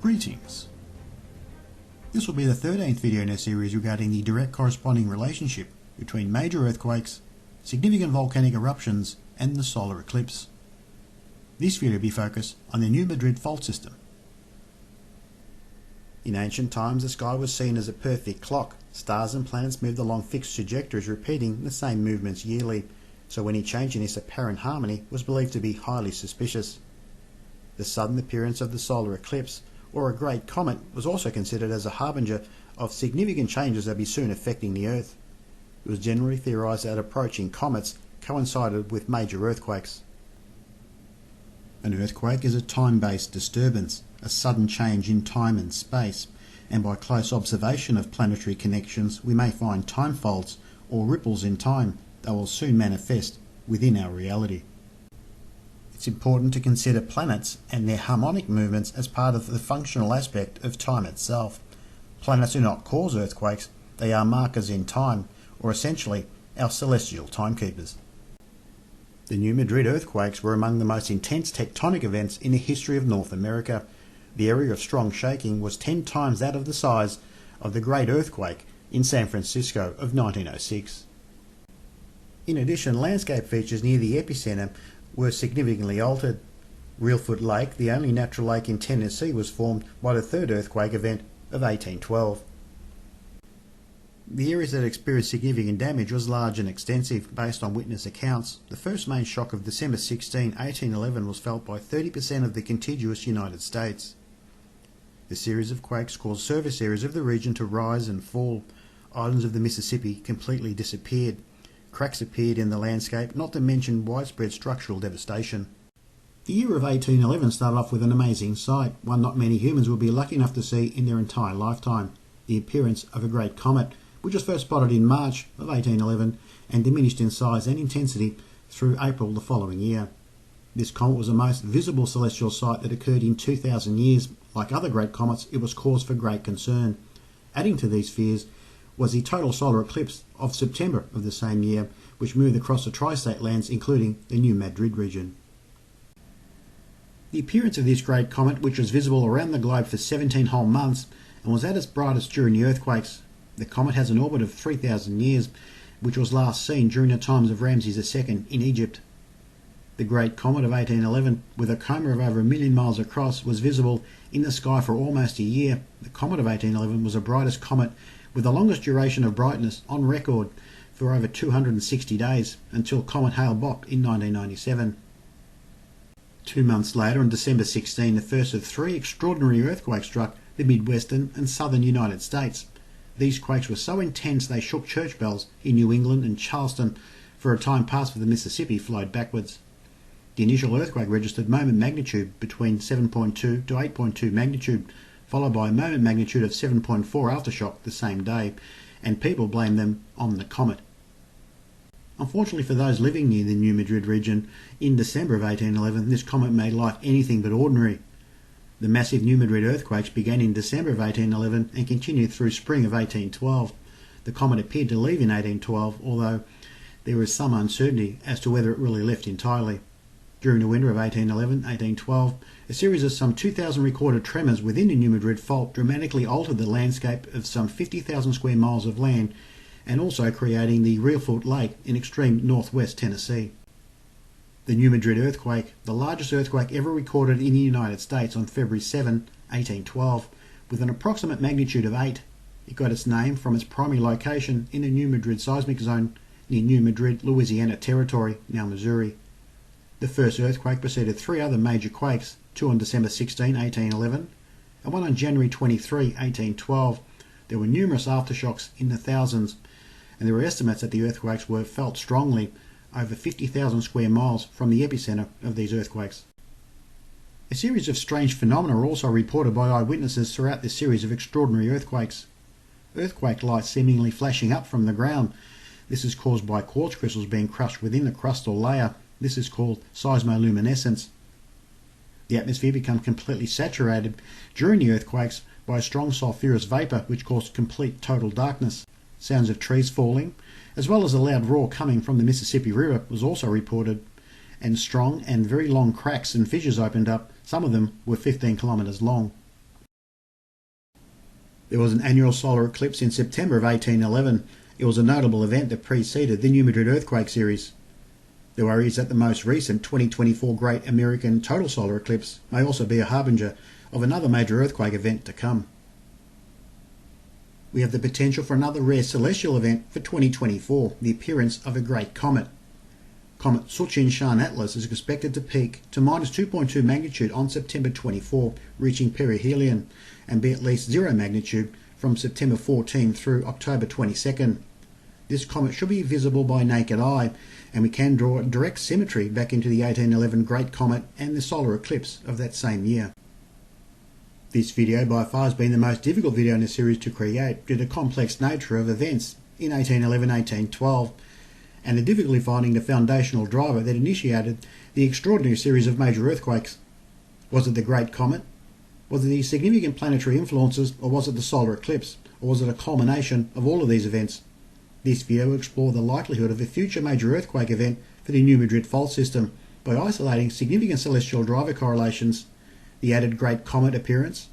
Greetings. This will be the 13th video in our series regarding the direct corresponding relationship between major earthquakes, significant volcanic eruptions and the solar eclipse. This video will be focused on the New Madrid fault system. In ancient times, the sky was seen as a perfect clock. Stars and planets moved along fixed trajectories, repeating the same movements yearly, so any change in this apparent harmony was believed to be highly suspicious. The sudden appearance of the solar eclipse, or a great comet, was also considered as a harbinger of significant changes that would be soon affecting the Earth. It was generally theorised that approaching comets coincided with major earthquakes. An earthquake is a time-based disturbance, a sudden change in time and space, and by close observation of planetary connections we may find time faults or ripples in time that will soon manifest within our reality. It's important to consider planets and their harmonic movements as part of the functional aspect of time itself. Planets do not cause earthquakes, they are markers in time, or essentially our celestial timekeepers. The New Madrid earthquakes were among the most intense tectonic events in the history of North America. The area of strong shaking was 10 times that of the size of the Great Earthquake in San Francisco of 1906. In addition, landscape features near the epicenter were significantly altered. Reelfoot Lake, the only natural lake in Tennessee, was formed by the third earthquake event of 1812. The areas that experienced significant damage was large and extensive, based on witness accounts. The first main shock of December 16, 1811 was felt by 30% of the contiguous United States. The series of quakes caused surface areas of the region to rise and fall. Islands of the Mississippi completely disappeared. Cracks appeared in the landscape, not to mention widespread structural devastation. The year of 1811 started off with an amazing sight, one not many humans will be lucky enough to see in their entire lifetime: the appearance of a great comet, which was first spotted in March of 1811 and diminished in size and intensity through April the following year. This comet was the most visible celestial sight that occurred in 2,000 years. Like other great comets, it was cause for great concern. Adding to these fears was the total solar eclipse of September of the same year, which moved across the tri-state lands, including the New Madrid region. The appearance of this great comet, which was visible around the globe for 17 whole months and was at its brightest during the earthquakes. The comet has an orbit of 3,000 years, which was last seen during the times of Ramses II in Egypt. The Great Comet of 1811, with a coma of over 1 million miles across, was visible in the sky for almost a year. The Comet of 1811 was the brightest comet with the longest duration of brightness on record for over 260 days, until Comet Hale-Bopp in 1997. 2 months later, on December 16, the first of 3 extraordinary earthquakes struck the Midwestern and Southern United States. These quakes were so intense they shook church bells in New England, and Charleston for a time passed for the Mississippi flowed backwards. The initial earthquake registered moment magnitude between 7.2 to 8.2 magnitude, followed by a moment magnitude of 7.4 aftershock the same day, and people blamed them on the comet. Unfortunately for those living near the New Madrid region, in December of 1811 this comet made life anything but ordinary. The massive New Madrid earthquakes began in December of 1811 and continued through spring of 1812. The comet appeared to leave in 1812, although there is some uncertainty as to whether it really left entirely. During the winter of 1811-1812, a series of some 2,000 recorded tremors within the New Madrid fault dramatically altered the landscape of some 50,000 square miles of land, and also creating the Reelfoot Lake in extreme northwest Tennessee. The New Madrid earthquake, the largest earthquake ever recorded in the United States, on February 7, 1812, with an approximate magnitude of 8. It got its name from its primary location in the New Madrid seismic zone near New Madrid, Louisiana Territory, now Missouri. The first earthquake preceded 3 other major quakes, 2 on December 16, 1811, and 1 on January 23, 1812. There were numerous aftershocks in the thousands, and there were estimates that the earthquakes were felt strongly over 50,000 square miles from the epicenter of these earthquakes. A series of strange phenomena are also reported by eyewitnesses throughout this series of extraordinary earthquakes. Earthquake light seemingly flashing up from the ground. This is caused by quartz crystals being crushed within the crustal layer. This is called seismoluminescence. The atmosphere becomes completely saturated during the earthquakes by a strong sulfurous vapour, which caused complete total darkness. Sounds of trees falling, as well as a loud roar coming from the Mississippi River, was also reported, and strong and very long cracks and fissures opened up. Some of them were 15 kilometres long. There was an annual solar eclipse in September of 1811. It was a notable event that preceded the New Madrid earthquake series. The worry is that the most recent 2024 Great American Total Solar Eclipse may also be a harbinger of another major earthquake event to come. We have the potential for another rare celestial event for 2024, the appearance of a great comet. Comet Tsuchinshan-Atlas is expected to peak to minus 2.2 magnitude on September 24, reaching perihelion, and be at least 0 magnitude from September 14 through October 22nd. This comet should be visible by naked eye, and we can draw direct symmetry back into the 1811 Great Comet and the solar eclipse of that same year. This video by far has been the most difficult video in the series to create due to the complex nature of events in 1811-1812 and the difficulty finding the foundational driver that initiated the extraordinary series of major earthquakes. Was it the Great Comet? Was it the significant planetary influences, or was it the solar eclipse, or was it a culmination of all of these events? This video will explore the likelihood of a future major earthquake event for the New Madrid fault system by isolating significant celestial driver correlations, the added Great Comet appearance,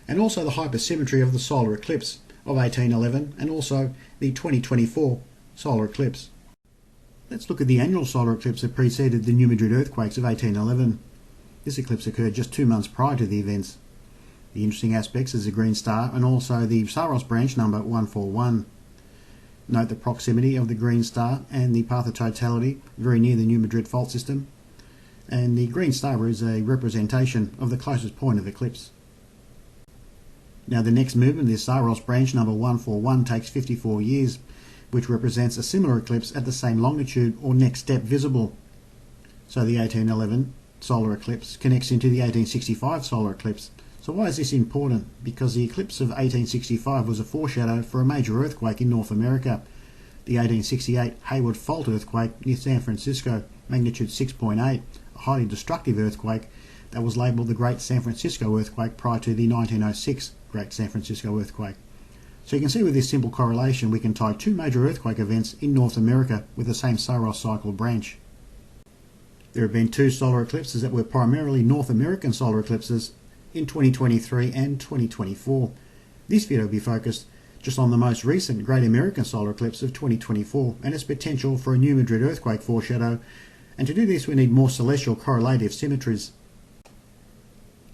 and also the hypersymmetry of the solar eclipse of 1811 and also the 2024 solar eclipse. Let's look at the annual solar eclipse that preceded the New Madrid earthquakes of 1811. This eclipse occurred just 2 months prior to the events. The interesting aspects is the green star and also the Saros branch number 141. Note the proximity of the green star and the path of totality very near the New Madrid fault system, and the green star is a representation of the closest point of eclipse. Now the next movement, the Saros branch number 141, takes 54 years, which represents a similar eclipse at the same longitude or next step visible. So the 1811 solar eclipse connects into the 1865 solar eclipse. So why is this important? Because the eclipse of 1865 was a foreshadow for a major earthquake in North America, the 1868 Hayward Fault earthquake near San Francisco, magnitude 6.8, a highly destructive earthquake that was labelled the Great San Francisco Earthquake prior to the 1906 Great San Francisco Earthquake. So you can see with this simple correlation we can tie 2 major earthquake events in North America with the same Saros cycle branch. There have been 2 solar eclipses that were primarily North American solar eclipses in 2023 and 2024. This video will be focused just on the most recent Great American solar eclipse of 2024 and its potential for a New Madrid earthquake foreshadow, and to do this we need more celestial correlative symmetries.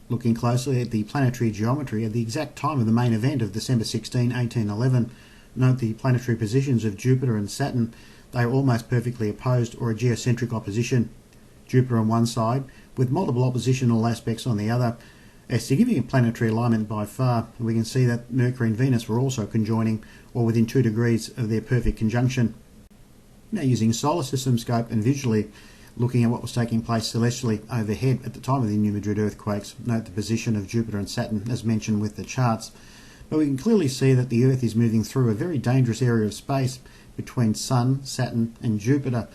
Looking closely at the planetary geometry at the exact time of the main event of December 16, 1811, note the planetary positions of Jupiter and Saturn. They are almost perfectly opposed or a geocentric opposition. Jupiter on one side with multiple oppositional aspects on the other, a significant planetary alignment by far, and we can see that Mercury and Venus were also conjoining or within 2 degrees of their perfect conjunction. Now using solar system scope and visually looking at what was taking place celestially overhead at the time of the New Madrid earthquakes, note the position of Jupiter and Saturn as mentioned with the charts, but we can clearly see that the Earth is moving through a very dangerous area of space between Sun, Saturn and Jupiter.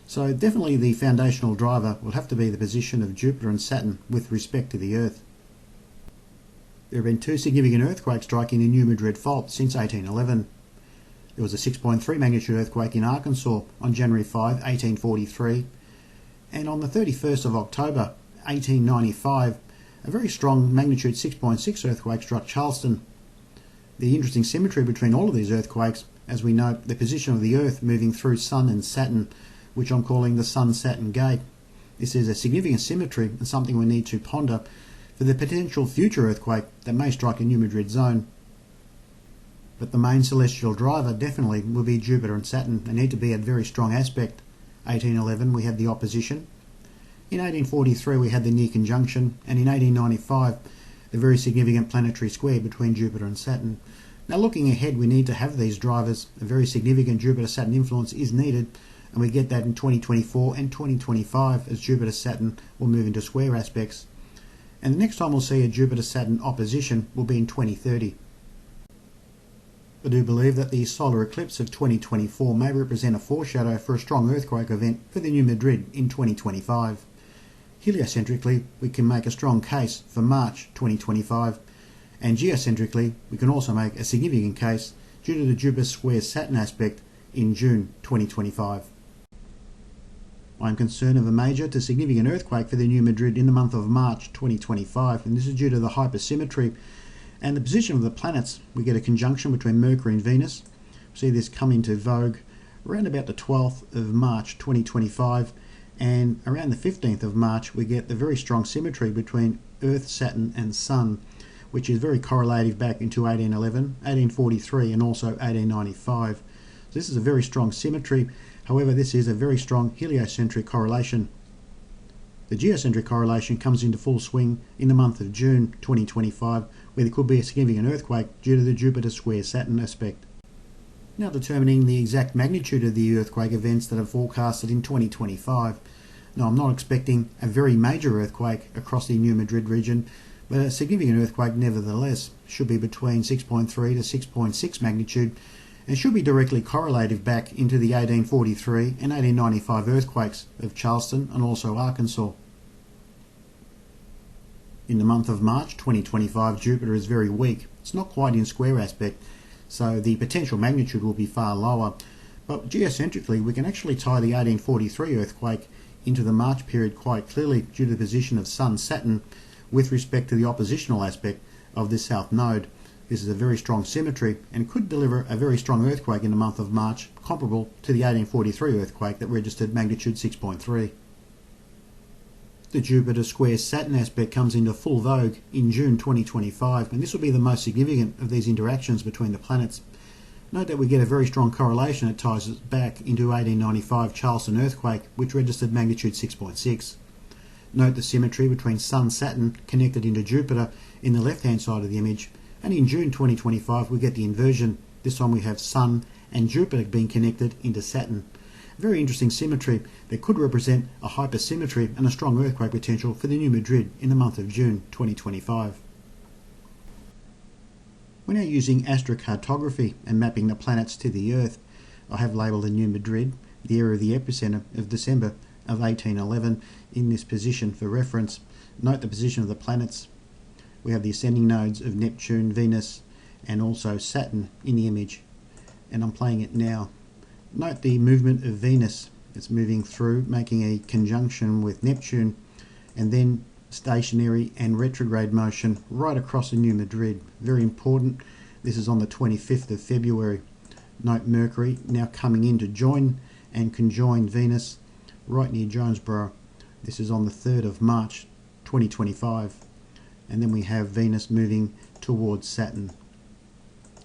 So definitely the foundational driver will have to be the position of Jupiter and Saturn with respect to the Earth. There have been 2 significant earthquakes striking the New Madrid fault since 1811. There was a 6.3 magnitude earthquake in Arkansas on January 5, 1843, and on the 31st of October 1895, a very strong magnitude 6.6 earthquake struck Charleston. The interesting symmetry between all of these earthquakes, as we note the position of the Earth moving through Sun and Saturn, which I'm calling the Sun-Saturn gate. This is a significant symmetry and something we need to ponder for the potential future earthquake that may strike a New Madrid zone. But the main celestial driver definitely will be Jupiter and Saturn. They need to be at very strong aspect. 1811 we had the opposition. In 1843 we had the near conjunction, and in 1895 the very significant planetary square between Jupiter and Saturn. Now looking ahead, we need to have these drivers. A very significant Jupiter-Saturn influence is needed, and we get that in 2024 and 2025 as Jupiter-Saturn will move into square aspects. And the next time we'll see a Jupiter-Saturn opposition will be in 2030. I do believe that the solar eclipse of 2024 may represent a foreshadow for a strong earthquake event for the New Madrid in 2025. Heliocentrically, we can make a strong case for March 2025, and geocentrically, we can also make a significant case due to the Jupiter square Saturn aspect in June 2025. I am concerned of a major to significant earthquake for the New Madrid in the month of March 2025, and this is due to the hypersymmetry And the position of the planets, we get a conjunction between Mercury and Venus. See this come into vogue around about the 12th of March 2025, and around the 15th of March we get the very strong symmetry between Earth, Saturn and Sun, which is very correlative back into 1811, 1843 and also 1895. So this is a very strong symmetry. However, this is a very strong heliocentric correlation. The geocentric correlation comes into full swing in the month of June 2025, where there could be a significant earthquake due to the Jupiter square Saturn aspect. Now determining the exact magnitude of the earthquake events that are forecasted in 2025. Now I'm not expecting a very major earthquake across the New Madrid region, but a significant earthquake nevertheless. Should be between 6.3 to 6.6 magnitude and should be directly correlative back into the 1843 and 1895 earthquakes of Charleston and also Arkansas. In the month of March 2025, Jupiter is very weak. It's not quite in square aspect, so the potential magnitude will be far lower. But geocentrically, we can actually tie the 1843 earthquake into the March period quite clearly due to the position of Sun-Saturn with respect to the oppositional aspect of this south node. This is a very strong symmetry and could deliver a very strong earthquake in the month of March, comparable to the 1843 earthquake that registered magnitude 6.3. The Jupiter square Saturn aspect comes into full vogue in June 2025, and this will be the most significant of these interactions between the planets. Note that we get a very strong correlation that ties us back into 1895 Charleston earthquake, which registered magnitude 6.6. Note the symmetry between Sun-Saturn connected into Jupiter in the left-hand side of the image, and in June 2025 we get the inversion. This time we have Sun and Jupiter being connected into Saturn. Very interesting symmetry that could represent a hypersymmetry and a strong earthquake potential for the New Madrid in the month of June 2025. We're now using astrocartography and mapping the planets to the Earth. I have labelled the New Madrid, the area of the epicenter of December of 1811, in this position for reference. Note the position of the planets. We have the ascending nodes of Neptune, Venus and also Saturn in the image, and I'm playing it now. Note the movement of Venus. It's moving through, making a conjunction with Neptune, and then stationary and retrograde motion right across the New Madrid. Very important. This is on the 25th of February. Note Mercury now coming in to join and conjoin Venus right near Jonesboro. This is on the 3rd of March 2025. And then we have Venus moving towards Saturn.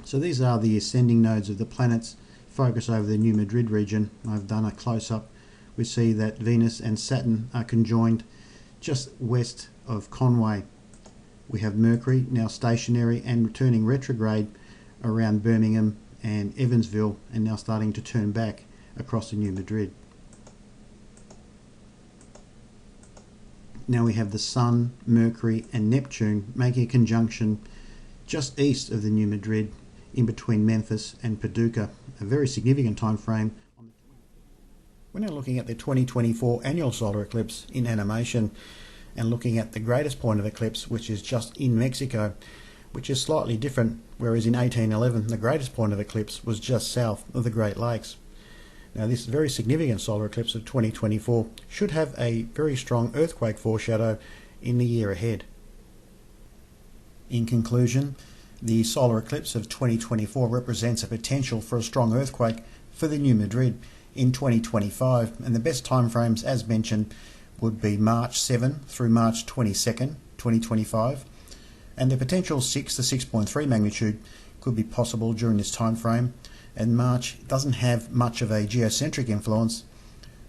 So these are the ascending nodes of the planets. Focus over the New Madrid region. I've done a close-up. We see that Venus and Saturn are conjoined just west of Conway. We have Mercury now stationary and returning retrograde around Birmingham and Evansville, and now starting to turn back across the New Madrid. Now we have the Sun, Mercury and Neptune making a conjunction just east of the New Madrid, in between Memphis and Paducah, a very significant time frame. We're now looking at the 2024 annual solar eclipse in animation and looking at the greatest point of eclipse, which is just in Mexico, which is slightly different, whereas in 1811 the greatest point of eclipse was just south of the Great Lakes. Now this very significant solar eclipse of 2024 should have a very strong earthquake foreshadow in the year ahead. In conclusion, the solar eclipse of 2024 represents a potential for a strong earthquake for the New Madrid in 2025, and the best timeframes, as mentioned, would be March 7 through March 22nd, 2025, and the potential 6 to 6.3 magnitude could be possible during this time frame. And March doesn't have much of a geocentric influence,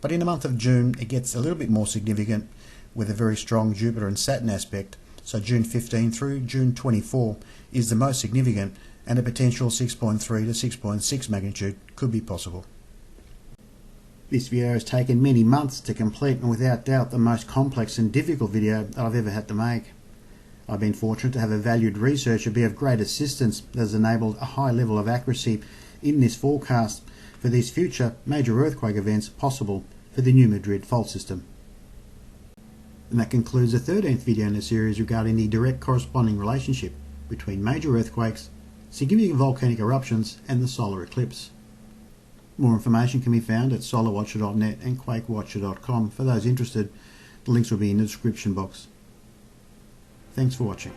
but in the month of June it gets a little bit more significant with a very strong Jupiter and Saturn aspect. So June 15 through June 24 is the most significant, and a potential 6.3 to 6.6 magnitude could be possible. This video has taken many months to complete, and without doubt the most complex and difficult video that I've ever had to make. I've been fortunate to have a valued researcher be of great assistance that has enabled a high level of accuracy in this forecast for these future major earthquake events possible for the New Madrid fault system. And that concludes the 13th video in the series regarding the direct corresponding relationship between major earthquakes, significant volcanic eruptions and the solar eclipse. More information can be found at solarwatcher.net and quakewatcher.com. For those interested, the links will be in the description box. Thanks for watching.